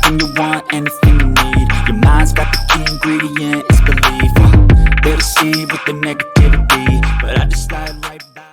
Anything you want, anything you need. Your mind's got the key ingredient, it's belief. They'll deceive with the negativity, but I just slide right by.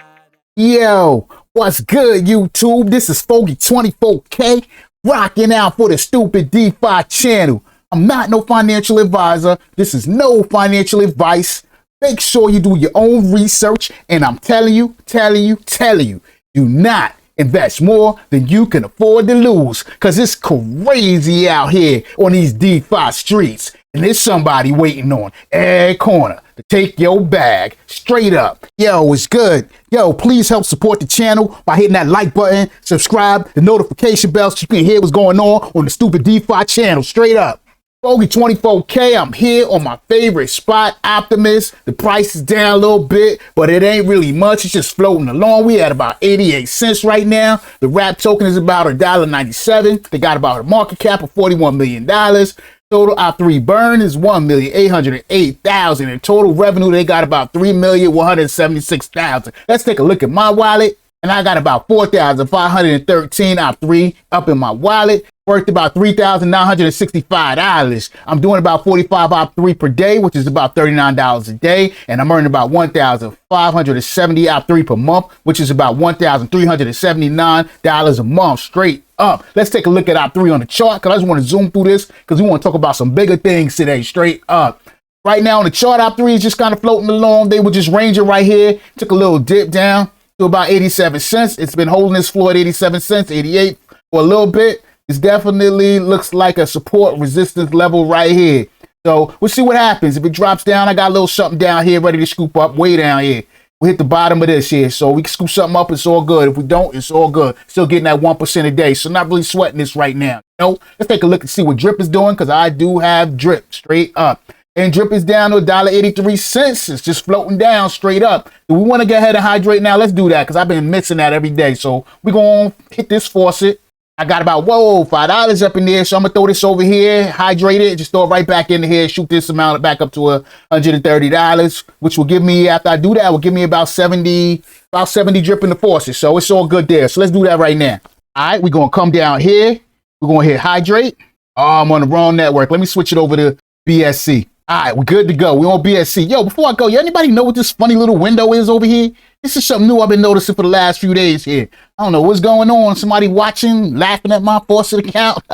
Yo, what's good, YouTube? This is Foggy24K, rocking out for the Stupid DeFi channel. I'm not no financial advisor. This is no financial advice. Make sure you do your own research, and I'm telling you, do not invest more than you can afford to lose, because it's crazy out here on these DeFi streets, and there's somebody waiting on every corner to take your bag straight up. Yo, it's good. Yo, please help support the channel by hitting that like button, subscribe, the notification bell so you can hear what's going on the Stupid DeFi channel straight up. Foggy24K, I'm here on my favorite spot, Optimus. The price is down a little bit, but it ain't really much. It's just floating along. We at about 88 cents right now. The wrap token is about $1.97. They got about a market cap of $41 million. Total Op3 burn is 1,808,000. In total revenue, they got about 3,176,000. Let's take a look at my wallet. And I got about 4,513 Op3 up in my wallet, worth about $3,965. I'm doing about 45 Op3 per day, which is about $39 a day. And I'm earning about 1,570 Op3 per month, which is about $1,379 a month straight up. Let's take a look at Op3 on the chart, because I just want to zoom through this because we want to talk about some bigger things today straight up. Right now on the chart, Op3 is just kind of floating along. They were just ranging right here. Took a little dip down to about 87 cents. It's been holding this floor at 87 cents, 88 for a little bit. It definitely looks like a support resistance level right here. So we'll see what happens. If it drops down, I got a little something down here ready to scoop up way down here. We hit the bottom of this here. So we can scoop something up, it's all good. If we don't, it's all good. Still getting that 1% a day. So not really sweating this right now. Let's take a look and see what Drip is doing, because I do have Drip straight up. And Drip is down to $1.83. It's just floating down straight up. Do we want to go ahead and hydrate now? Let's do that, because I've been missing that every day. So we're going to hit this faucet. I got about, $5 up in there. So I'm going to throw this over here, hydrate it, just throw it right back in here, shoot this amount back up to $130, which will give me, after I do that, will give me about 70 drip in the faucet. So it's all good there. So let's do that right now. All right, we're going to come down here. We're going to hit hydrate. Oh, I'm on the wrong network. Let me switch it over to BSC. All right, we're good to go. We're on BSC. Yo, before I go, anybody know what this funny little window is over here? This is something new I've been noticing for the last few days here. I don't know what's going on. Somebody watching, laughing at my faucet account,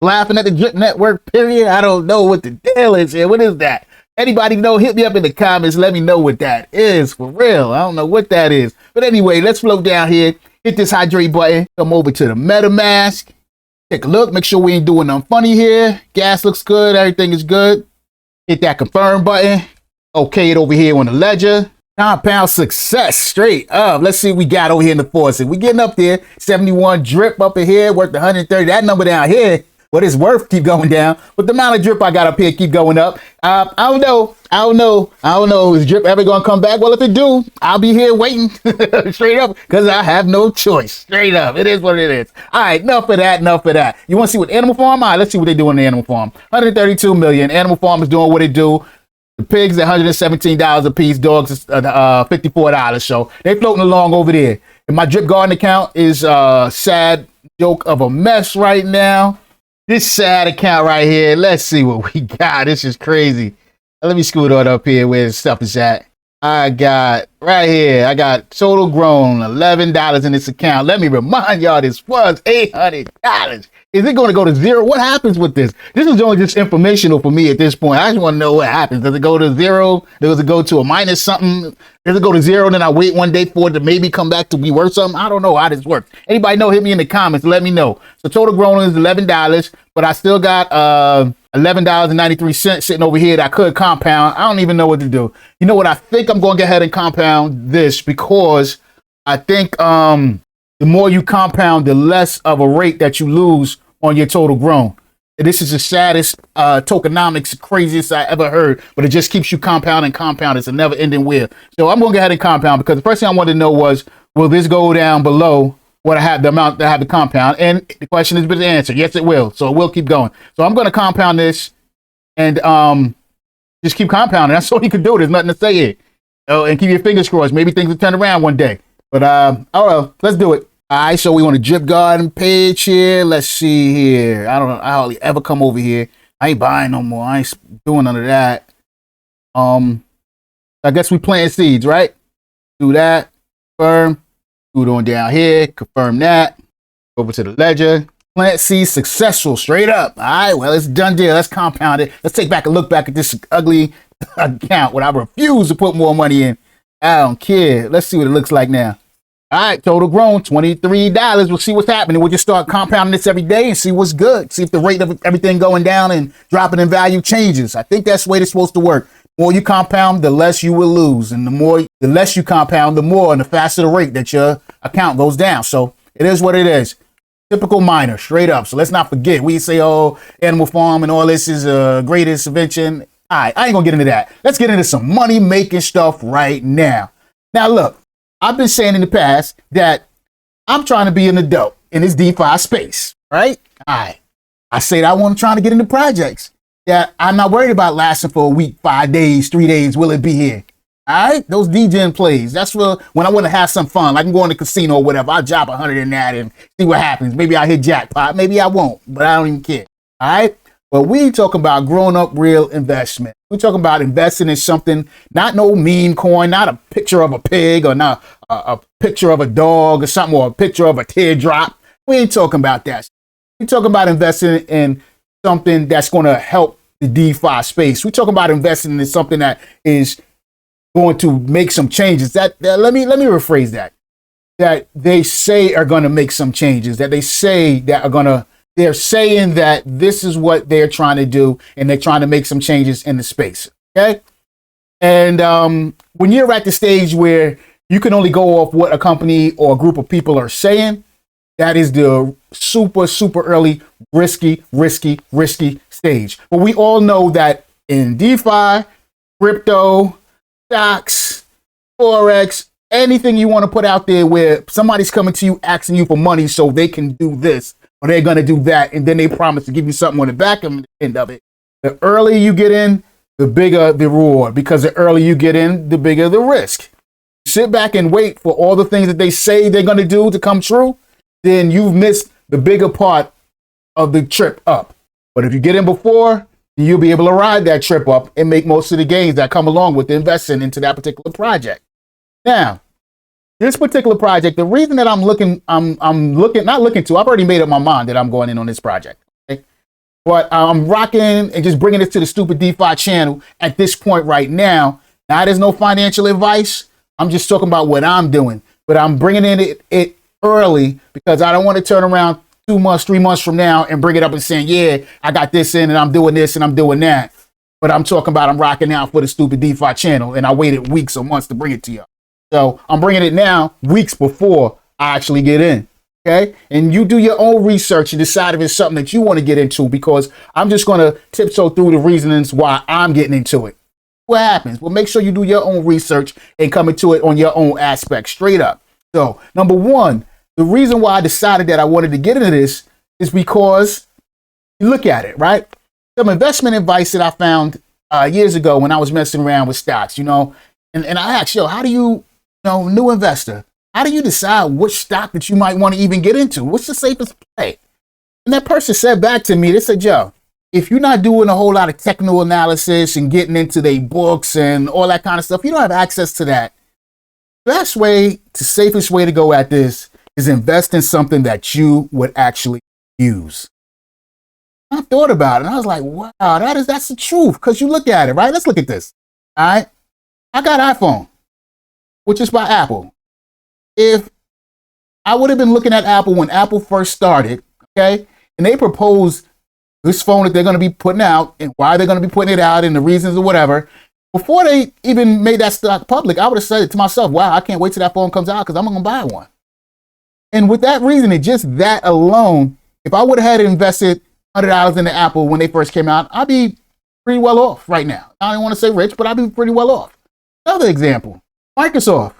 laughing at the Drip Network, period. I don't know what the deal is here. What is that? Anybody know? Hit me up in the comments. Let me know what that is for real. I don't know what that is. But anyway, let's float down here. Hit this hydrate button. Come over to the MetaMask. Take a look. Make sure we ain't doing nothing funny here. Gas looks good. Everything is good. Hit that confirm button. Okay, it over here on the ledger. Compound success straight up. Let's see what we got over here in the faucet. We getting up there. 71 drip up in here, worth 130. That number down here, what it's worth, keep going down. But the amount of drip I got up here keep going up. I don't know. Is drip ever gonna come back? Well, if it do, I'll be here waiting straight up, because I have no choice. Straight up. It is what it is. All right, enough of that. You want to see what Animal Farm? All right, let's see what they do on the Animal Farm. 132 million. Animal Farm is doing what it do. The pigs at $117 a piece. Dogs is $54. So they floating along over there. And my Drip Garden account is sad joke of a mess right now. This sad account right here. Let's see what we got. This is crazy. Let me scoot on up here where the stuff is at. I got right here. I got total grown $11 in this account. Let me remind y'all, this was $800. Is it going to go to zero? What happens with this? This is only just informational for me at this point. I just want to know what happens. Does it go to zero? Does it go to a minus something? Does it go to zero and then I wait one day for it to maybe come back to be worth something? I don't know how this works. Anybody know? Hit me in the comments. Let me know. So total grown is $11, but I still got $11.93 sitting over here that I could compound. I don't even know what to do. You know what? I think I'm going to go ahead and compound this, because I think the more you compound, the less of a rate that you lose on your total grown. And this is the saddest tokenomics, craziest I ever heard, but it just keeps you compounding. It's a never ending wheel. So I'm going to go ahead and compound, because the first thing I wanted to know was, will this go down below what I have, the amount that I have to compound? And the question has been answered. Yes, it will. So it will keep going. So I'm going to compound this and just keep compounding. That's all you can do. There's nothing to say here. And keep your fingers crossed. Maybe things will turn around one day. But oh well, let's do it. All right, so we on the Drip Garden page here. Let's see here. I don't know. I hardly ever come over here. I ain't buying no more. I ain't doing none of that. I guess we plant seeds, right? Do that. Confirm. Do it on down here. Confirm that. Over to the ledger. Plant seeds successful. Straight up. All right, well, it's done deal. Let's compound it. Let's take back a look back at this ugly account when I refuse to put more money in. I don't care. Let's see what it looks like now. All right, total grown, $23. We'll see what's happening. We'll just start compounding this every day and see what's good. See if the rate of everything going down and dropping in value changes. I think that's the way it's supposed to work. The more you compound, the less you will lose. And the less you compound, the more and the faster the rate that your account goes down. So it is what it is. Typical miner, straight up. So let's not forget. We say, oh, Animal Farm and all this is a greatest invention. All right, I ain't going to get into that. Let's get into some money-making stuff right now. Now, look. I've been saying in the past that I'm trying to be an adult in this DeFi space, right? I say that I'm trying to get into projects that I'm not worried about lasting for a week, 5 days, 3 days. Will it be here? All right, those DGen plays. That's when I want to have some fun. Like I'm going to the casino or whatever. I'll drop 100 in that and see what happens. Maybe I hit jackpot. Maybe I won't, but I don't even care. All right. But we talking about grown up real investment. We're talking about investing in something, not no meme coin, not a picture of a pig or not a picture of a dog or something, or a picture of a teardrop. We ain't talking about that. We're talking about investing in something that's going to help the DeFi space. We're talking about investing in something that is going to make some changes. Let me rephrase that. That they say are going to make some changes. That they say that are going to. They're saying that this is what they're trying to do, and they're trying to make some changes in the space. Okay. And when you're at the stage where you can only go off what a company or a group of people are saying, that is the super, super early, risky stage. But we all know that in DeFi, crypto, stocks, Forex, anything you want to put out there where somebody's coming to you asking you for money so they can do this, or they're going to do that, and then they promise to give you something on the back end of it. The earlier you get in, the bigger the reward, because the earlier you get in, the bigger the risk. Sit back and wait for all the things that they say they're going to do to come true, then you've missed the bigger part of the trip up. But if you get in before, you'll be able to ride that trip up and make most of the gains that come along with investing into that particular project. Now, this particular project, the reason that I've already made up my mind that I'm going in on this project. Okay? But I'm rocking and just bringing it to the Stupid DeFi channel at this point right now. Now, there's no financial advice. I'm just talking about what I'm doing. But I'm bringing in it early because I don't want to turn around 2 months, 3 months from now and bring it up and saying, yeah, I got this in and I'm doing this and I'm doing that. But I'm talking about I'm rocking out for the Stupid DeFi channel, and I waited weeks or months to bring it to you. So I'm bringing it now weeks before I actually get in, okay? And you do your own research and decide if it's something that you want to get into, because I'm just going to tiptoe through the reasons why I'm getting into it. What happens? Well, make sure you do your own research and come into it on your own aspect, straight up. So, number one, the reason why I decided that I wanted to get into this is because you look at it, right? Some investment advice that I found years ago when I was messing around with stocks, and I asked, how do you, new investor, how do you decide which stock that you might want to even get into? What's the safest play? And that person said back to me, they said, Joe, if you're not doing a whole lot of technical analysis and getting into their books and all that kind of stuff, you don't have access to that. The safest way to go at this is invest in something that you would actually use. I thought about it and I was like, wow, that's the truth. Because you look at it, right? Let's look at this. All right. I got iPhone, which is by Apple. If I would have been looking at Apple when Apple first started, okay, and they proposed this phone that they're going to be putting out and why they're going to be putting it out and the reasons or whatever, before they even made that stock public, I would have said it to myself, wow, I can't wait till that phone comes out because I'm going to buy one. And with that reason, and just that alone, if I would have had invested $100 into Apple when they first came out, I'd be pretty well off right now. I don't want to say rich, but I'd be pretty well off. Another example, Microsoft.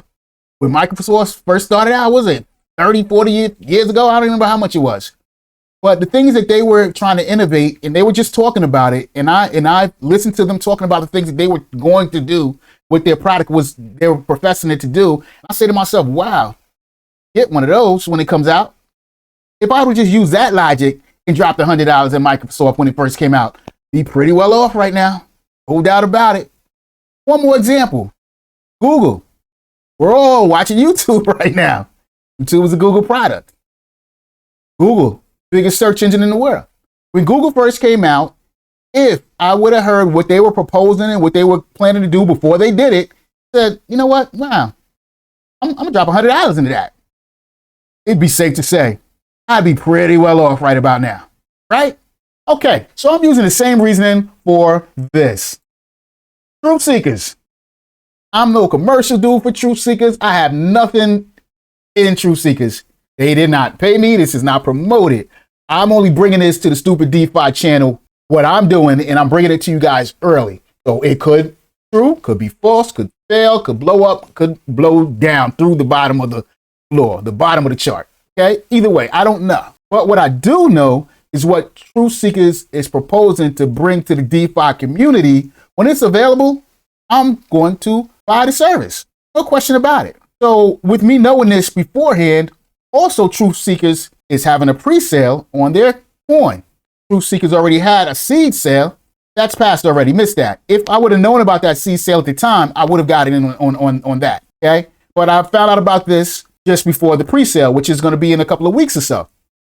When Microsoft first started out, was it 30, 40 years ago? I don't remember how much it was. But the things that they were trying to innovate, and they were just talking about it, and I listened to them talking about the things that they were going to do with their product, was they were professing it to do. I say to myself, wow, get one of those when it comes out. If I would just use that logic and drop the $100 in Microsoft when it first came out, be pretty well off right now. No doubt about it. One more example. Google. We're all watching YouTube right now. YouTube is a Google product. Google, biggest search engine in the world. When Google first came out, if I would have heard what they were proposing and what they were planning to do before they did it, said, you know what? Wow, I'm going to drop $100 into that. It'd be safe to say I'd be pretty well off right about now, right? Okay, so I'm using the same reasoning for this. Truth seekers. I'm no commercial dude for truth seekers. I have nothing in truth seekers. They did not pay me. This is not promoted. I'm only bringing this to the Stupid DeFi channel, what I'm doing, and I'm bringing it to you guys early. So it could be true, could be false, could fail, could blow up, could blow down through the bottom of the floor, the bottom of the chart. Okay, either way, I don't know. But what I do know is what Truth Seekers is proposing to bring to the DeFi community. When it's available, I'm going to buy the service. No question about it. So with me knowing this beforehand, also Truth Seekers is having a pre-sale on their coin. Truth Seekers already had a seed sale. That's passed already. Missed that. If I would have known about that seed sale at the time, I would have gotten in on that. Okay. But I found out about this just before the pre-sale, which is going to be in a couple of weeks or so.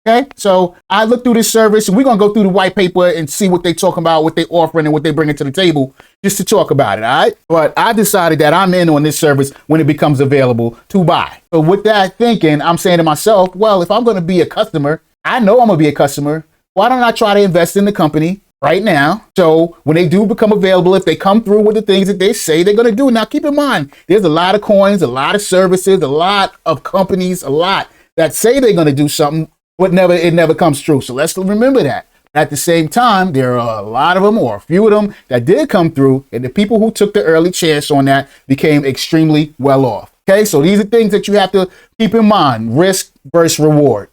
Okay, so I looked through this service, and we're going to go through the white paper and see what they talking about, what they offering, and what they bringing to the table, just to talk about it, all right? But I decided that I'm in on this service when it becomes available to buy. So with that thinking, I'm saying to myself, well, if I'm going to be a customer, I know I'm going to be a customer. Why don't I try to invest in the company right now? So when they do become available, if they come through with the things that they say they're going to do. Now, keep in mind, there's a lot of coins, a lot of services, a lot of companies, a lot that say they're going to do something, but it never comes true. So let's remember that. At the same time, there are a lot of them, or a few of them, that did come through, and the people who took the early chance on that became extremely well off. Okay, so these are things that you have to keep in mind. Risk versus reward.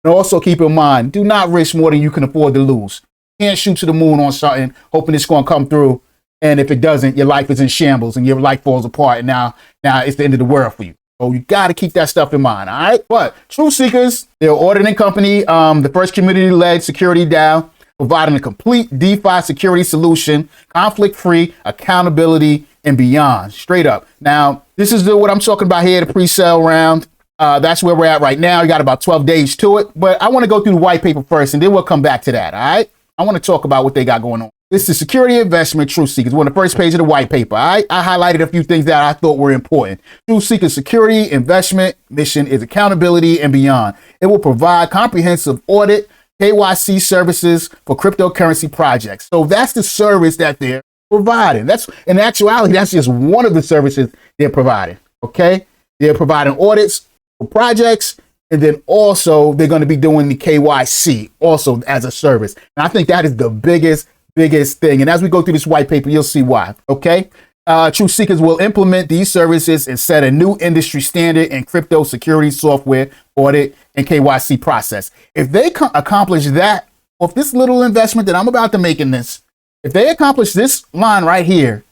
And also keep in mind, do not risk more than you can afford to lose. You can't shoot to the moon on something, hoping it's going to come through, and if it doesn't, your life is in shambles, and your life falls apart, and now it's the end of the world for you. So you got to keep that stuff in mind, all right? But Truth Seekers, they're an auditing company, the first community-led security DAO, providing a complete DeFi security solution, conflict-free, accountability, and beyond. Straight up. Now, this is what I'm talking about here, the pre-sale round. That's where we're at right now. You got about 12 days to it. But I want to go through the white paper first, and then we'll come back to that, all right? I want to talk about what they got going on. This is Security Investment Truth Seekers. We're on the first page of the white paper. I highlighted a few things that I thought were important. Truth Seekers security investment mission is accountability and beyond. It will provide comprehensive audit, KYC services for cryptocurrency projects. So that's the service that they're providing. That's, in actuality, that's just one of the services they're providing. Okay, they're providing audits for projects, and then also they're going to be doing the KYC also as a service. And I think that is the biggest thing. And as we go through this white paper, you'll see why. Okay. Truth Seekers will implement these services and set a new industry standard in crypto security software, audit, and KYC process. If they accomplish that, or if this little investment that I'm about to make in this, if they accomplish this line right here,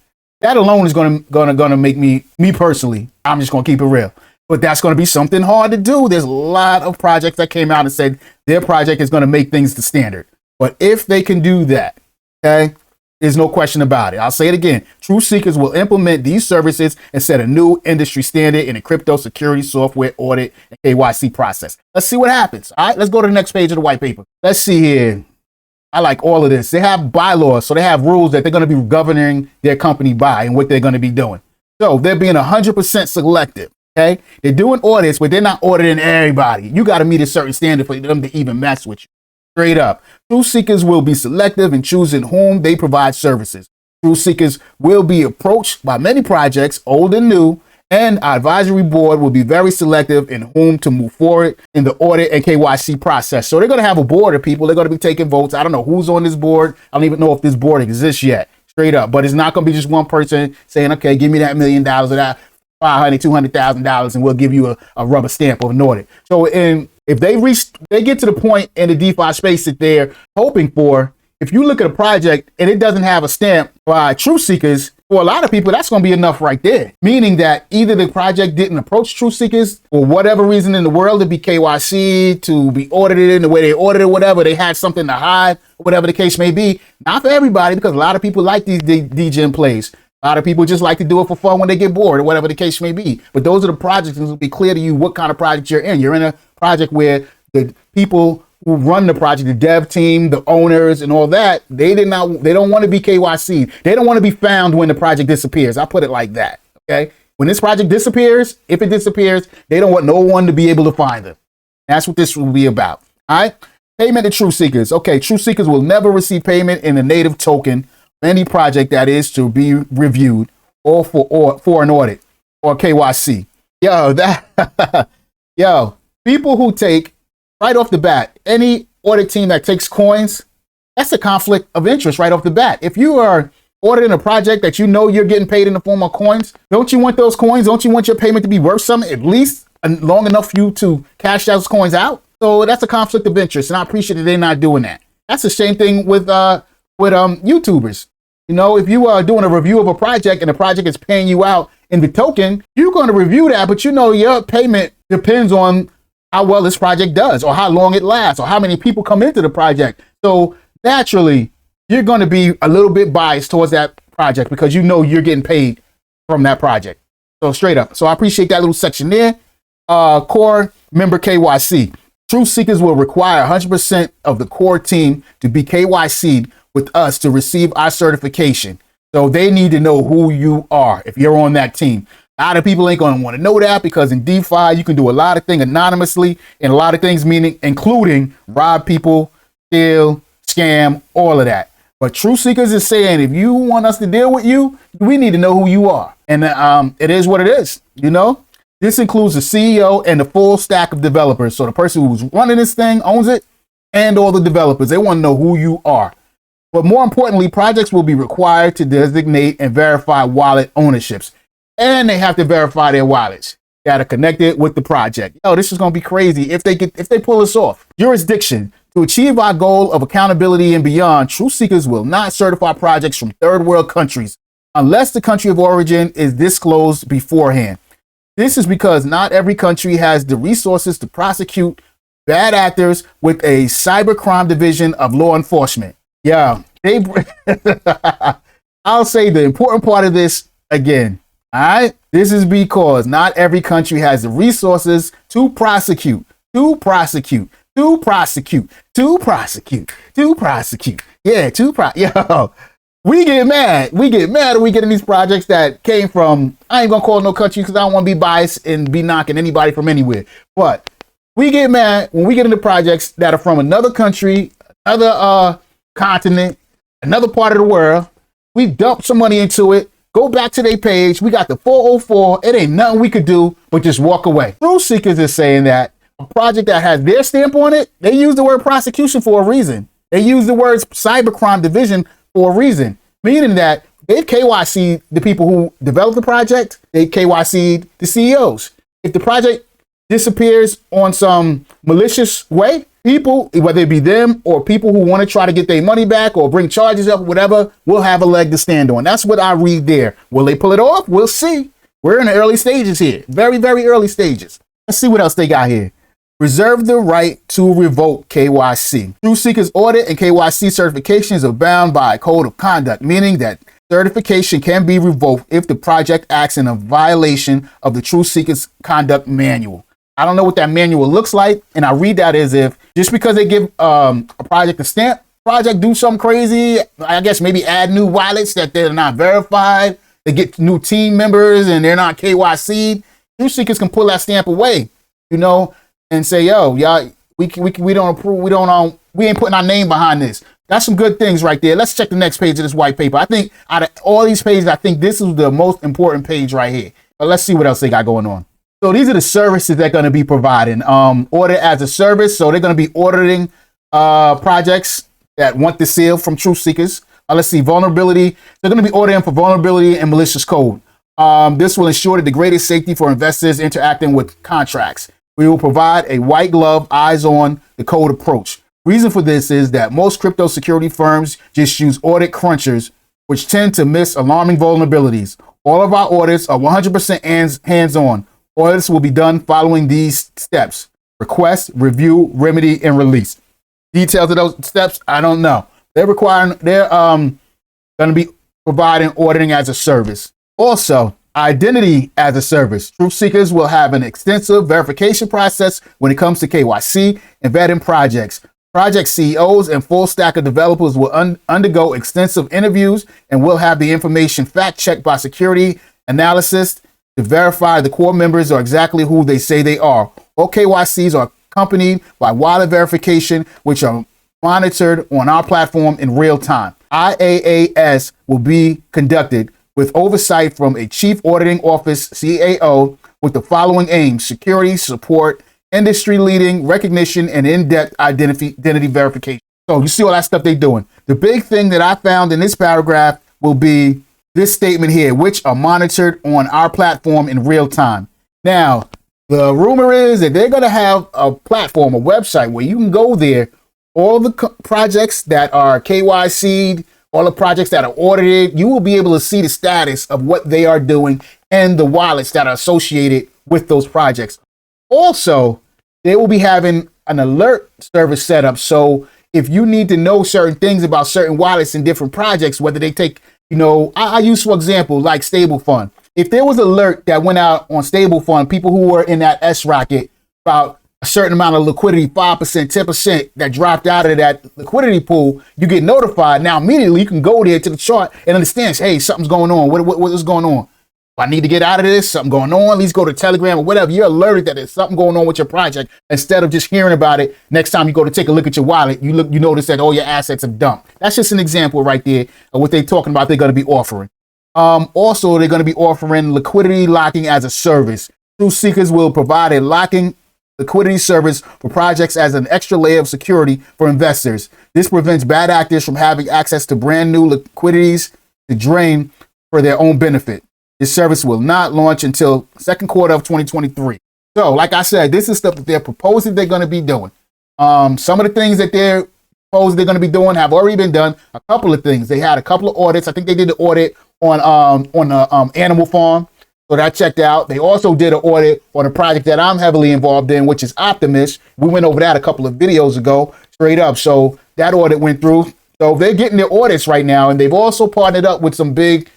that alone is gonna make me personally, I'm just gonna keep it real. But that's going to be something hard to do. There's a lot of projects that came out and said their project is going to make things the standard. But if they can do that, okay, there's no question about it. I'll say it again. Truth Seekers will implement these services and set a new industry standard in the crypto security software, audit, and KYC process. Let's see what happens. All right, let's go to the next page of the white paper. Let's see here. I like all of this. They have bylaws, so they have rules that they're going to be governing their company by and what they're going to be doing. So they're being 100% selective. Okay, they're doing audits, but they're not auditing everybody. You got to meet a certain standard for them to even mess with you. Straight up. Truth Seekers will be selective in choosing whom they provide services. Truth Seekers will be approached by many projects, old and new, and our advisory board will be very selective in whom to move forward in the audit and KYC process. So they're going to have a board of people. They're going to be taking votes. I don't know who's on this board. I don't even know if this board exists yet. Straight up. But it's not going to be just one person saying, okay, give me that $1 million or that $500,000, $200,000, and we'll give you a rubber stamp of an audit. So if they get to the point in the DeFi space that they're hoping for, if you look at a project and it doesn't have a stamp by Truth Seekers, For a lot of people, that's going to be enough right there. Meaning that either the project didn't approach truth seekers for whatever reason in the world to be KYC, to be audited in the way they audited, whatever. They had something to hide, whatever the case may be. Not for everybody, because a lot of people like these DGen plays. A lot of people just like to do it for fun when they get bored or whatever the case may be. But those are the projects, and it'll be clear to you what kind of project you're in. You're in a project where the people who run the project, the dev team, the owners and all that, they don't want to be KYC. They don't want to be found when the project disappears. I put it like that. Okay. When this project disappears, if it disappears, they don't want no one to be able to find them. That's what this will be about. All right. Payment to truth seekers. Okay. Truth seekers will never receive payment in a native token. Any project that is to be reviewed or for an audit or KYC. Yo, people who take right off the bat, any audit team that takes coins, that's a conflict of interest right off the bat. If you are auditing a project that you know you're getting paid in the form of coins, don't you want those coins? Don't you want your payment to be worth something, at least long enough for you to cash those coins out? So that's a conflict of interest, and I appreciate that they're not doing that. That's the same thing with YouTubers. You know, if you are doing a review of a project and the project is paying you out in the token, you're going to review that, but you know your payment depends on how well this project does or how long it lasts or how many people come into the project. So naturally, you're going to be a little bit biased towards that project because you know you're getting paid from that project. So straight up. So I appreciate that little section there. Core member KYC. Truth seekers will require 100% of the core team to be KYC'd with us to receive our certification. So they need to know who you are if you're on that team. A lot of people ain't going to want to know that because in DeFi, you can do a lot of things anonymously and a lot of things including rob people, steal, scam, all of that. But Truth Seekers is saying, if you want us to deal with you, we need to know who you are. And it is what it is, you know? This includes the CEO and the full stack of developers. So the person who's running this thing owns it and all the developers. They want to know who you are. But more importantly, projects will be required to designate and verify wallet ownerships. And they have to verify their wallets that are connected with the project. Yo, this is going to be crazy if they pull this off. Jurisdiction. To achieve our goal of accountability and beyond, Truth Seekers will not certify projects from third world countries unless the country of origin is disclosed beforehand. This is because not every country has the resources to prosecute bad actors with a cybercrime division of law enforcement. Yeah, I'll say the important part of this again. All right, this is because not every country has the resources to prosecute. Yeah, yo, we get mad when we get in these projects that came from, I ain't gonna call no country because I don't want to be biased and be knocking anybody from anywhere. But we get mad when we get into projects that are from another country, another continent, another part of the world. We dump some money into it, go back to their page. We got the 404. It ain't nothing we could do but just walk away. Truth Seekers is saying that a project that has their stamp on it, they use the word prosecution for a reason. They use the words cybercrime division for a reason, meaning that they've KYC'd the people who developed the project. They KYC'd the CEOs. If the project disappears on some malicious way, people, whether it be them or people who want to try to get their money back or bring charges up, whatever, will have a leg to stand on. That's what I read there. Will they pull it off? We'll see. We're in the early stages here. Very, very early stages. Let's see what else they got here. Reserve the right to revoke KYC. Truth Seekers audit and KYC certifications are bound by a code of conduct, meaning that certification can be revoked if the project acts in a violation of the Truth Seekers conduct manual. I don't know what that manual looks like, and I read that as if just because they give a project a stamp, project do something crazy, I guess maybe add new wallets that they're not verified, they get new team members and they're not KYC'd, Truth Seekers can pull that stamp away, you know, and say, yo, y'all, we don't approve, we ain't putting our name behind this. That's some good things right there. Let's check the next page of this white paper. I think out of all these pages, I think this is the most important page right here. But let's see what else they got going on. So these are the services they're going to be providing. Audit as a service. So they're going to be auditing projects that want the seal from Truth Seekers. Let's see, vulnerability. They're going to be auditing for vulnerability and malicious code. This will ensure the greatest safety for investors interacting with contracts. We will provide a white glove, eyes on the code approach. Reason for this is that most crypto security firms just use audit crunchers, which tend to miss alarming vulnerabilities. All of our audits are 100% hands-on. Audits will be done following these steps: request, review, remedy, and release. Details of those steps, I don't know. They're going to be providing auditing as a service. Also, identity as a service. Truth seekers will have an extensive verification process when it comes to KYC and vetting projects. Project CEOs and full stack of developers will undergo extensive interviews and will have the information fact-checked by security analysts to verify the core members are exactly who they say they are. All KYCs are accompanied by wallet verification, which are monitored on our platform in real time. IAAS will be conducted with oversight from a Chief Auditing Office CAO with the following aims: security, support, industry-leading recognition, and in-depth identity verification. So you see all that stuff they're doing. The big thing that I found in this paragraph will be this statement here, which are monitored on our platform in real time. Now, the rumor is that they're going to have a platform, a website where you can go there, all the projects that are KYC'd, all the projects that are audited, you will be able to see the status of what they are doing and the wallets that are associated with those projects. Also, they will be having an alert service set up. So if you need to know certain things about certain wallets and different projects, whether they take, I use, for example, like StableFund. If there was an alert that went out on StableFund, people who were in that srocket, about a certain amount of liquidity, 5%, 10%, that dropped out of that liquidity pool, you get notified. Now, immediately you can go there to the chart and understand, hey, something's going on. What is going on? If I need to get out of this, something going on, at least go to Telegram or whatever. You're alerted that there's something going on with your project instead of just hearing about it. Next time you go to take a look at your wallet, you notice that all your assets are dumped. That's just an example right there of what they're talking about they're going to be offering. Also, they're going to be offering liquidity locking as a service. Truth seekers will provide a locking liquidity service for projects as an extra layer of security for investors. This prevents bad actors from having access to brand new liquidities to drain for their own benefit. This service will not launch until second quarter of 2023. So, like I said, this is stuff that they're proposing they're going to be doing. Some of the things that they're proposing they're going to be doing have already been done. A couple of things. They had a couple of audits. I think they did the audit on the animal farm. So that checked out. They also did an audit on a project that I'm heavily involved in, which is Optimus. We went over that a couple of videos ago, straight up. So that audit went through. So they're getting their audits right now, and they've also partnered up with some big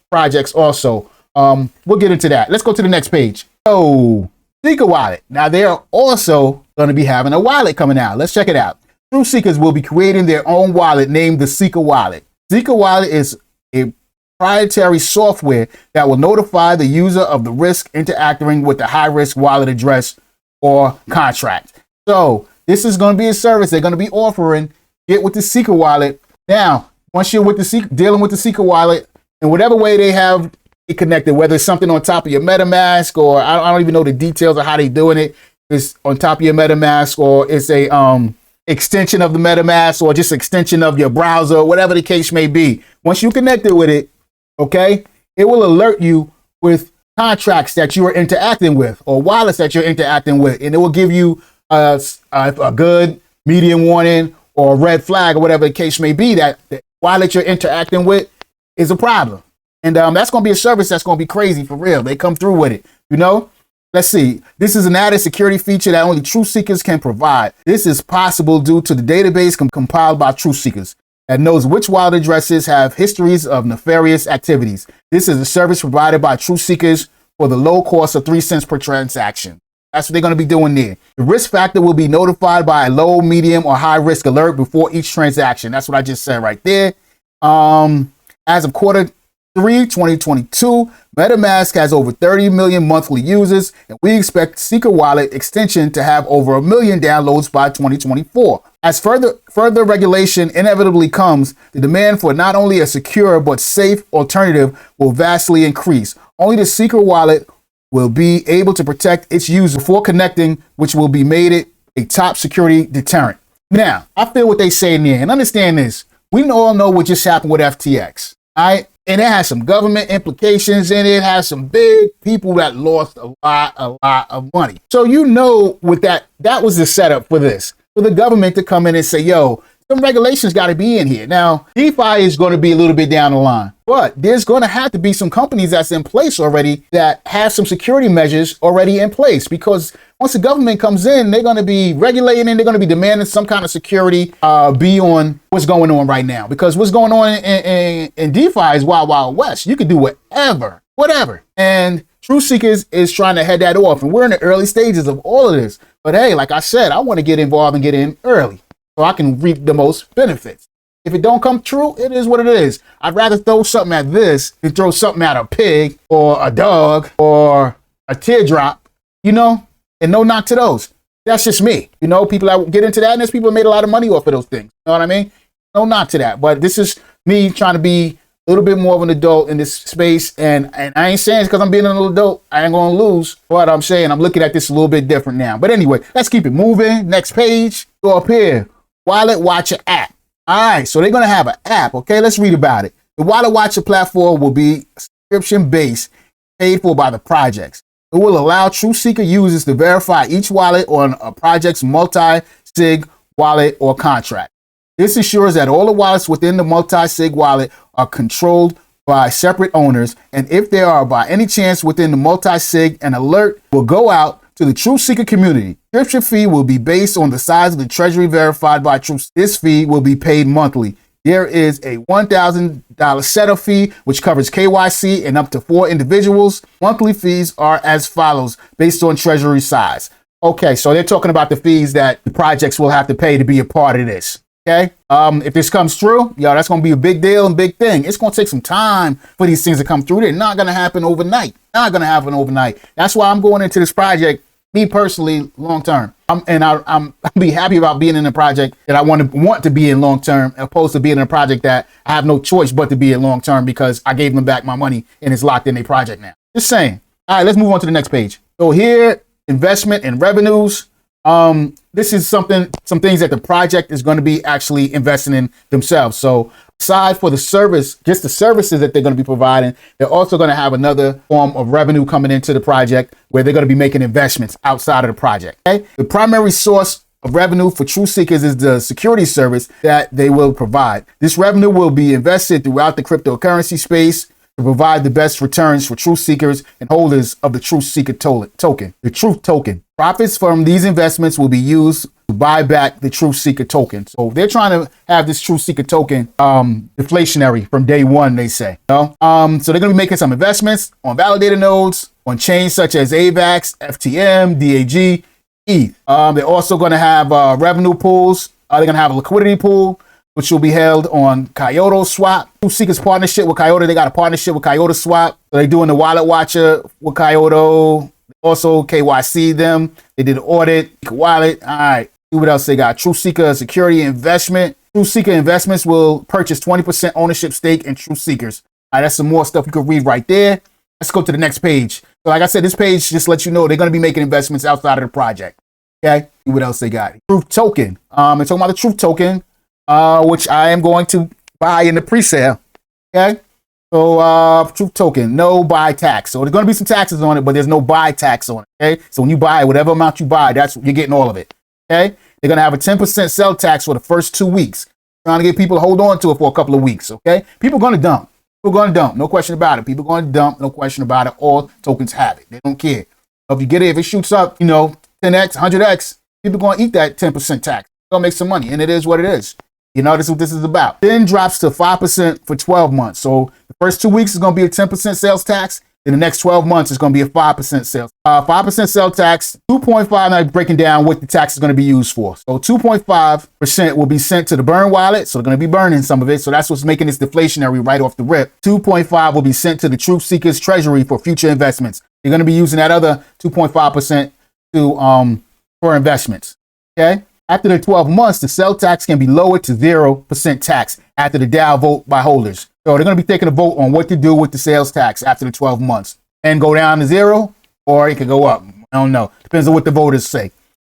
projects also. We'll get into that. Let's go to the next page. So, Seeker Wallet. Now, they're also going to be having a wallet coming out. Let's check it out. Truth seekers will be creating their own wallet named the Seeker Wallet. Seeker Wallet is a proprietary software that will notify the user of the risk interacting with the high-risk wallet address or contract. So this is going to be a service they're going to be offering. Get with the Seeker Wallet. Now, once you're with dealing with the Seeker Wallet, in whatever way they have it connected, whether it's something on top of your MetaMask, or I don't even know the details of how they're doing it. It's on top of your MetaMask, or it's a extension of the MetaMask, or just extension of your browser, whatever the case may be. Once you connect it with it, okay, it will alert you with contracts that you are interacting with or wallets that you're interacting with, and it will give you a good, medium warning or a red flag or whatever the case may be that the wallet you're interacting with is a problem. And that's going to be a service that's going to be crazy for real. They come through with it, Let's see. This is an added security feature that only truth seekers can provide. This is possible due to the database compiled by truth seekers that knows which wallet addresses have histories of nefarious activities. This is a service provided by truth seekers for the low cost of 3 cents per transaction. That's what they're going to be doing there. The risk factor will be notified by a low, medium, or high risk alert before each transaction. That's what I just said right there. As of quarter 3, 2022, MetaMask has over 30 million monthly users, and we expect Seeker Wallet extension to have over 1 million downloads by 2024. As further regulation inevitably comes, the demand for not only a secure but safe alternative will vastly increase. Only the Seeker Wallet will be able to protect its users before connecting, which will be made it a top security deterrent. Now, I feel what they say in there, and understand this. We all know what just happened with FTX, all right? And it has some government implications in it. It has some big people that lost a lot of money. So with that was the setup for this, for the government to come in and say, yo, some regulations got to be in here. Now, DeFi is going to be a little bit down the line, but there's going to have to be some companies that's in place already that have some security measures already in place, because once the government comes in, they're going to be regulating and they're going to be demanding some kind of security beyond what's going on right now. Because what's going on in DeFi is wild, wild west. You can do whatever. And Truth Seekers is trying to head that off. And we're in the early stages of all of this. But hey, like I said, I want to get involved and get in early so I can reap the most benefits. If it don't come true, it is what it is. I'd rather throw something at this than throw something at a pig or a dog or a teardrop, you know? And no knock to those. That's just me. You know, people that get into that, and there's people that made a lot of money off of those things. You know what I mean? No knock to that. But this is me trying to be a little bit more of an adult in this space. And I ain't saying it's because I'm being an adult, I ain't going to lose. But I'm saying I'm looking at this a little bit different now. But anyway, let's keep it moving. Next page. Go up here. Wallet Watcher app. All right. So they're going to have an app. Okay. Let's read about it. The Wallet Watcher platform will be subscription-based, paid for by the projects. It will allow Truth Seeker users to verify each wallet on a project's multi-sig wallet or contract. This ensures that all the wallets within the multi-sig wallet are controlled by separate owners, and if they are by any chance within the multi-sig, an alert will go out to the Truth Seeker community. Subscription fee will be based on the size of the treasury verified by Truth. This fee will be paid monthly. There is a $1,000 setup fee, which covers KYC and up to 4 individuals. Monthly fees are as follows, based on treasury size. Okay, so they're talking about the fees that the projects will have to pay to be a part of this. Okay, if this comes true, that's going to be a big deal and big thing. It's going to take some time for these things to come through. They're not going to happen overnight. That's why I'm going into this project, me personally, long term. I'll be happy about being in a project that I want to be in long term, opposed to being in a project that I have no choice but to be in long term because I gave them back my money and it's locked in a project now. Just saying. All right, let's move on to the next page. So here, investment and revenues. This is some things that the project is going to be actually investing in themselves. So aside for the service, just the services that they're going to be providing, they're also going to have another form of revenue coming into the project where they're going to be making investments outside of the project. Okay? The primary source of revenue for Truth Seekers is the security service that they will provide. This revenue will be invested throughout the cryptocurrency space to provide the best returns for Truth Seekers and holders of the Truth Seeker token, the Truth token. Profits from these investments will be used to buy back the Truth Seeker token. So they're trying to have this Truth Seeker token deflationary from day one, they say. So they're going to be making some investments on validator nodes, on chains such as AVAX, FTM, DAG, ETH. They're also going to have revenue pools. They're going to have a liquidity pool, which will be held on Kyoto Swap. Truth Seekers partnership with Kyoto. They got a partnership with Kyoto Swap. So they're doing the Wallet Watcher with Kyoto. Also KYC them. They did Audit, Wallet. All right. See what else they got. Truth Seeker Security Investment. Truth Seeker Investments will purchase 20% ownership stake in Truth Seekers. All right, that's some more stuff you can read right there. Let's go to the next page. So like I said, this page just lets you know they're going to be making investments outside of the project. Okay. See what else they got. Truth Token. They're talking about the Truth Token, which I am going to buy in the pre-sale. Okay. So Truth Token, no buy tax. So there's going to be some taxes on it, but there's no buy tax on it. Okay. So when you buy whatever amount you buy, you're getting all of it. Okay. They're going to have a 10% sell tax for the first 2 weeks. Trying to get people to hold on to it for a couple of weeks. Okay. People are going to dump. No question about it. People are going to dump. No question about it. All tokens have it. They don't care. So if you get it, if it shoots up, 10x, 100x, people are going to eat that 10% tax. Going to make some money. And it is what it is. This is what this is about. Then drops to 5% for 12 months. So the first 2 weeks is going to be a 10% sales tax. In the next 12 months, it's going to be a 5% sales. 5% sales tax, 2.5, now breaking down what the tax is going to be used for. So 2.5% will be sent to the burn wallet. So they're going to be burning some of it. So that's what's making this deflationary right off the rip. 2.5 will be sent to the Truth Seekers treasury for future investments. You're going to be using that other 2.5% for investments. Okay. After the 12 months, the sell tax can be lowered to 0% tax after the DAO vote by holders. So they're going to be taking a vote on what to do with the sales tax after the 12 months and go down to 0, or it could go up. I don't know. Depends on what the voters say.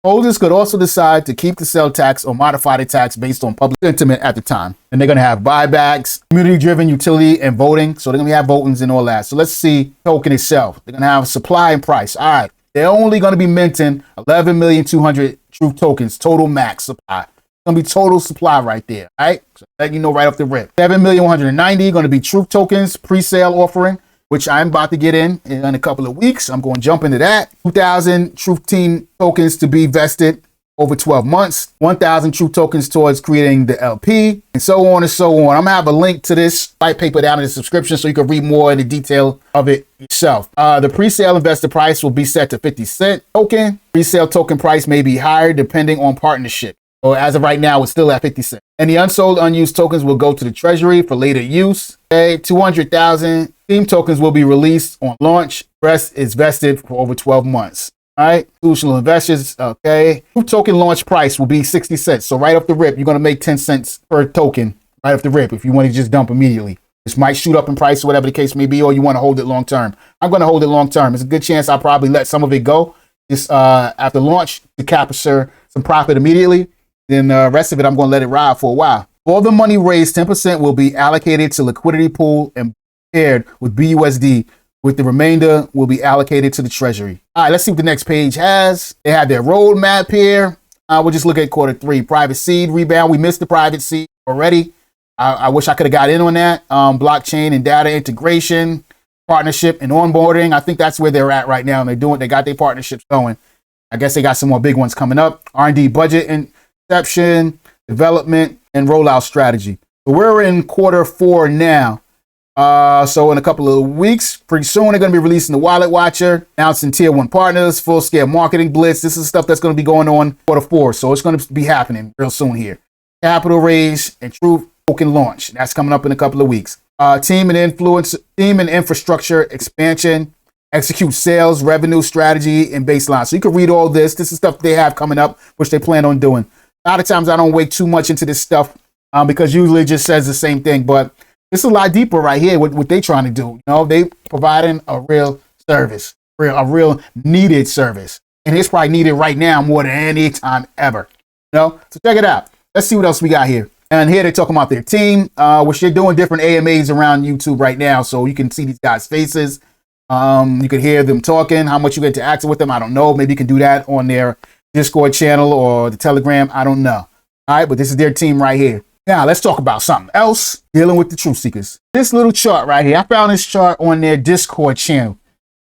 Holders could also decide to keep the sell tax or modify the tax based on public sentiment at the time. And they're going to have buybacks, community-driven utility, and voting. So they're going to have votings and all that. So let's see token itself. They're going to have supply and price. All right. They're only going to be minting 11,200,000 Truth tokens, total max supply. gonna be total supply right there. All right, so let you know right off the rip. 7,190,000 gonna be Truth tokens pre-sale offering, which I'm about to get in a couple of weeks. I'm going to jump into that. 2,000 Truth Team tokens to be vested over 12 months. 1,000 Truth tokens towards creating the LP, and so on and so on. I'm gonna have a link to this white paper down in the description so you can read more in the detail of it yourself. The pre-sale investor price will be set to 50 cent token. Pre-sale token price may be higher depending on partnership. Or as of right now, it's still at 50 cents. And the unsold, unused tokens will go to the treasury for later use. Okay, 200,000 team tokens will be released on launch. The rest is vested for over 12 months. All right, institutional investors, okay. Truth token launch price will be 60 cents. So right off the rip, you're going to make 10 cents per token right off the rip if you want to just dump immediately. This might shoot up in price or whatever the case may be, or you want to hold it long term. I'm going to hold it long term. It's a good chance I'll probably let some of it go just after launch to capture some profit immediately. Then the rest of it, I'm going to let it ride for a while. All the money raised, 10% will be allocated to liquidity pool and paired with BUSD, with the remainder will be allocated to the treasury. All right, let's see what the next page has. They have their roadmap here. We'll just look at Q3. Private seed rebound. We missed the private seed already. I wish I could have got in on that. Blockchain and data integration, partnership and onboarding. I think that's where they're at right now. And they got their partnerships going. I guess they got some more big ones coming up. R&D budget inception, development, and rollout strategy. So we're in Q4 now. So in a couple of weeks, pretty soon, they're going to be releasing the Wallet Watcher, announcing tier 1 partners, full-scale marketing blitz. This is stuff that's going to be going on Q4. So it's going to be happening real soon here. Capital raise and Truth token launch. That's coming up in a couple of weeks. Team and infrastructure expansion, execute sales, revenue strategy, and baseline. So you can read all this. This is stuff they have coming up, which they plan on doing. A lot of times I don't wade too much into this stuff because usually it just says the same thing. But it's a lot deeper right here with what they're trying to do. You know, they providing a real service, a real needed service. And it's probably needed right now more than any time ever. You know, so check it out. Let's see what else we got here. And here they're talking about their team, which they're doing different AMAs around YouTube right now. So you can see these guys' faces. You can hear them talking, how much you get to interact with them. I don't know. Maybe you can do that on their Discord channel or the Telegram. I don't know. All right, but this is their team right here. Now, let's talk about something else, dealing with the truth seekers. This little chart right here, I found this chart on their Discord channel.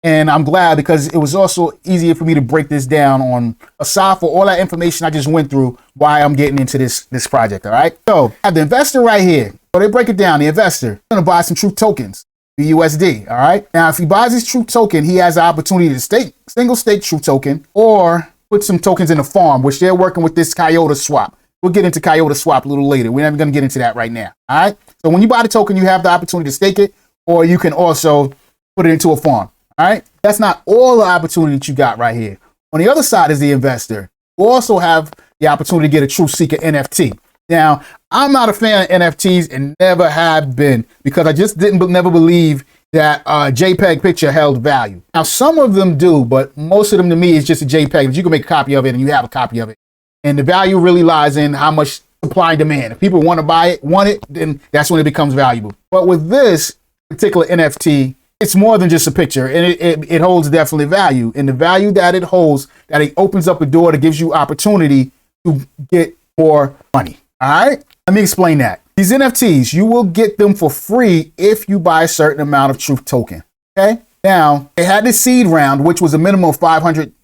And I'm glad because it was also easier for me to break this down on, aside for all that information I just went through, why I'm getting into this project, all right? So, I have the investor right here. So they break it down, the investor, going to buy some Truth tokens, BUSD, all right? Now, if he buys this Truth token, he has the opportunity to stake, single stake Truth token, or put some tokens in a farm, which they're working with this Coyote swap. We'll get into Coyote swap a little later. We're never going to get into that right now. All right. So when you buy the token, you have the opportunity to stake it, or you can also put it into a farm. All right. That's not all the opportunity that you got right here. On the other side is the investor. You also have the opportunity to get a Truth Seeker NFT. Now, I'm not a fan of NFTs and never have been because I just never believe that JPEG picture held value. Now, some of them do, but most of them to me is just a JPEG. You can make a copy of it and you have a copy of it. And the value really lies in how much supply and demand. If people want to buy it, want it, then that's when it becomes valuable. But with this particular NFT, it's more than just a picture, and it holds definitely value. And the value that it holds, that it opens up a door that gives you opportunity to get more money. All right? Let me explain that. These NFTs, you will get them for free if you buy a certain amount of Truth token. Okay? Now, they had the seed round, which was a minimum of $500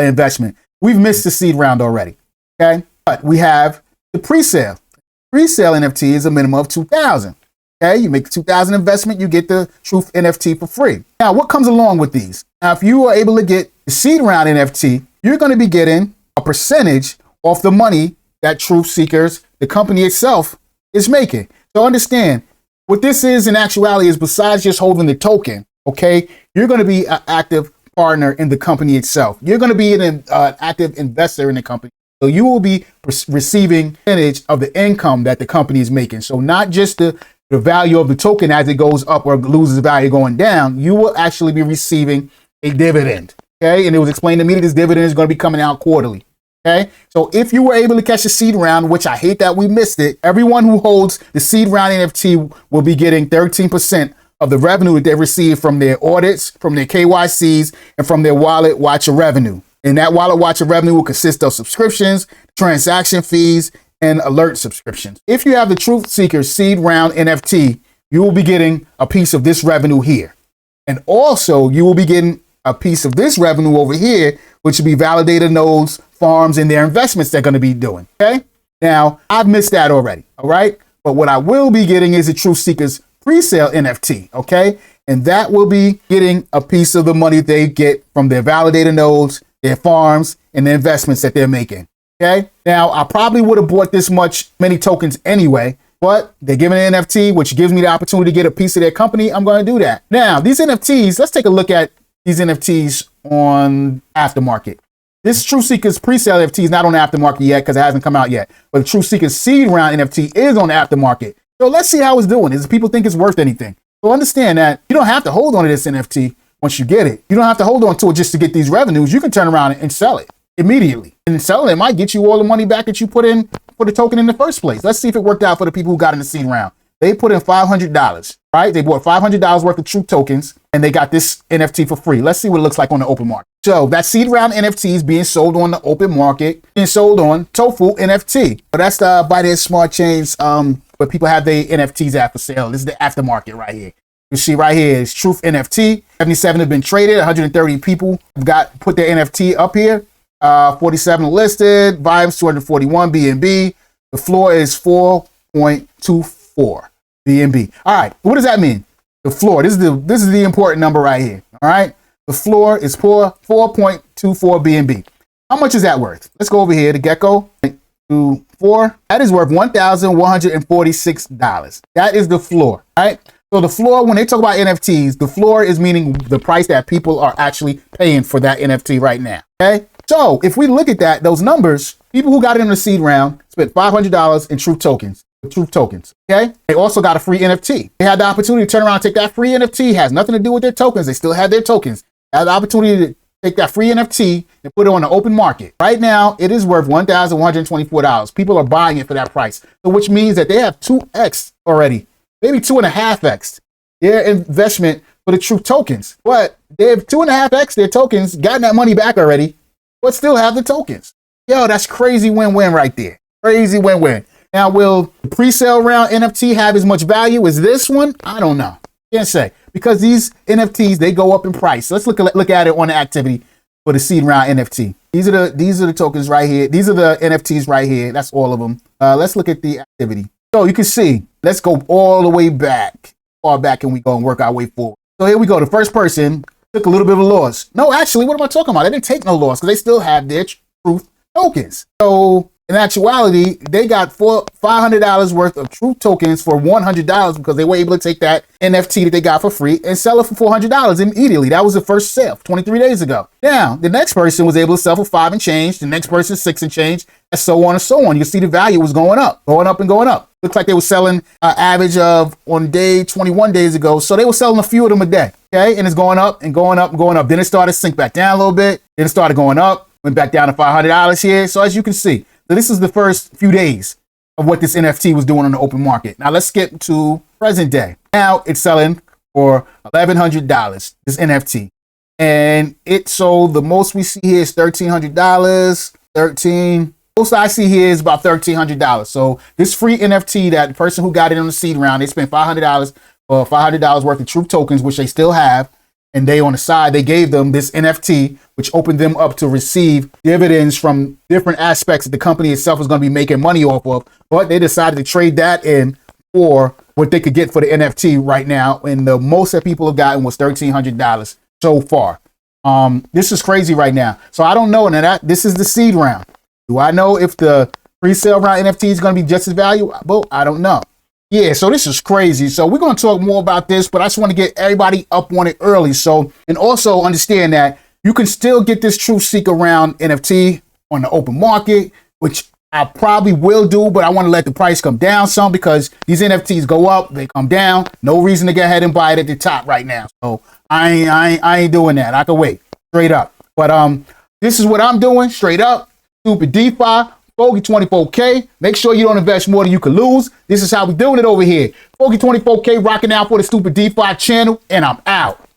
investment. We've missed the seed round already, okay? But we have the pre-sale. Pre-sale NFT is a minimum of $2,000, okay? You make the $2,000 investment, you get the Truth NFT for free. Now, what comes along with these? Now, if you are able to get the seed round NFT, you're going to be getting a percentage off the money that Truth Seekers, the company itself, is making. So understand, what this is in actuality is besides just holding the token, okay, you're going to be an active partner in the company itself. You're going to be an active investor in the company. So you will be receiving percentage of the income that the company is making. So not just the value of the token as it goes up or loses value going down, you will actually be receiving a dividend. Okay. And it was explained to me that this dividend is going to be coming out quarterly. Okay. So if you were able to catch the seed round, which I hate that we missed it, everyone who holds the seed round NFT will be getting 13% of the revenue that they receive from their audits, from their KYCs, and from their wallet watcher revenue. And that wallet watcher revenue will consist of subscriptions, transaction fees, and alert subscriptions. If you have the Truth Seeker seed round NFT, you will be getting a piece of this revenue here. And also you will be getting a piece of this revenue over here, which will be validator nodes, farms, and their investments they're going to be doing. Okay. Now I've missed that already. All right. But what I will be getting is the Truth Seekers pre-sale NFT. Okay. And that will be getting a piece of the money they get from their validator nodes, their farms, and the investments that they're making. Okay. Now I probably would have bought this many tokens anyway, but they're giving an NFT, which gives me the opportunity to get a piece of their company. I'm going to do that. Now these NFTs, let's take a look at these NFTs on aftermarket. This Truth Seekers pre-sale NFT is not on the aftermarket yet because it hasn't come out yet. But the Truth Seekers seed round NFT is on the aftermarket. So let's see how it's doing. Does people think it's worth anything? So understand that you don't have to hold on to this NFT once you get it. You don't have to hold on to it just to get these revenues. You can turn around and sell it immediately. And selling it might get you all the money back that you put in for the token in the first place. Let's see if it worked out for the people who got in the seed round. They put in $500, right? They bought $500 worth of Truth tokens and they got this NFT for free. Let's see what it looks like on the open market. So that seed round NFT is being sold on the open market and sold on Tofu NFT. But that's the Binance Smart Chains where people have their NFTs at for sale. This is the aftermarket right here. You see right here is Truth NFT. 77 have been traded. 130 people have put their NFT up here. 47 listed. Volumes 241 BNB. The floor is 4.24 BNB. All right, what does that mean? The floor. This is the important number right here. All right, the floor is 4.24 BNB. How much is that worth? Let's go over here to Gecko. 4. That is worth $1,146. That is the floor. All right. So the floor, when they talk about NFTs, the floor is meaning the price that people are actually paying for that NFT right now. Okay. So if we look at that, those numbers, people who got it in the seed round spent $500 in Truth tokens. Okay. They also got a free NFT. They had the opportunity to turn around and take that free NFT. It has nothing to do with their tokens. They still had their tokens. They had the opportunity to take that free NFT and put it on the open market. Right now, it is worth $1,124. People are buying it for that price. So which means that they have 2x already, maybe 2.5x their investment for the Truth tokens. But they have 2.5x their tokens, gotten that money back already, but still have the tokens. Yo, that's crazy win-win right there. Crazy win-win. Now, will the pre-sale round NFT have as much value as this one? I don't know. Can't say, because these NFTs, they go up in price. Let's look at it on the activity for the seed round NFT. These are the tokens right here. These are the NFTs right here. That's all of them. Let's look at the activity. So you can see, let's go all the way back. Far back can we go and work our way forward. So here we go. The first person took a little bit of a loss. No, actually, what am I talking about? They didn't take no loss because they still have their Truth tokens. So in actuality, they got $500 worth of Truth tokens for $100 because they were able to take that NFT that they got for free and sell it for $400 immediately. That was the first sale 23 days ago. Now, the next person was able to sell for 5 and change. The next person 6 and change, and so on and so on. You see the value was going up and going up. Looks like they were selling an average of on day 21 days ago. So they were selling a few of them a day. Okay, and it's going up and going up and going up. Then it started to sink back down a little bit. Then it started going up, went back down to $500 here. So as you can see, so this is the first few days of what this NFT was doing on the open market. Now let's skip to present day. Now it's selling for $1,100, this NFT. And it sold, the most we see here is $1,300, most I see here is about $1,300. So this free NFT, that person who got it on the seed round, they spent $500 for $500 worth of Truth tokens, which they still have. And they on the side, they gave them this NFT, which opened them up to receive dividends from different aspects that the company itself is going to be making money off of. But they decided to trade that in for what they could get for the NFT right now. And the most that people have gotten was $1,300 so far. This is crazy right now. So I don't know. And this is the seed round. Do I know if the pre-sale round NFT is going to be just as valuable? I don't know. Yeah, so this is crazy. So we're going to talk more about this, but I just want to get everybody up on it early. So, and also understand that you can still get this Truth Seeker round NFT on the open market, which I probably will do, but I want to let the price come down some because these NFTs go up, they come down. No reason to get ahead and buy it at the top right now. So I ain't doing that. I can wait straight up. But this is what I'm doing straight up. Stupid DeFi. Fogey 24K. Make sure you don't invest more than you can lose. This is how we doing it over here. Fogey 24K rocking out for the Stupid DeFi channel, and I'm out.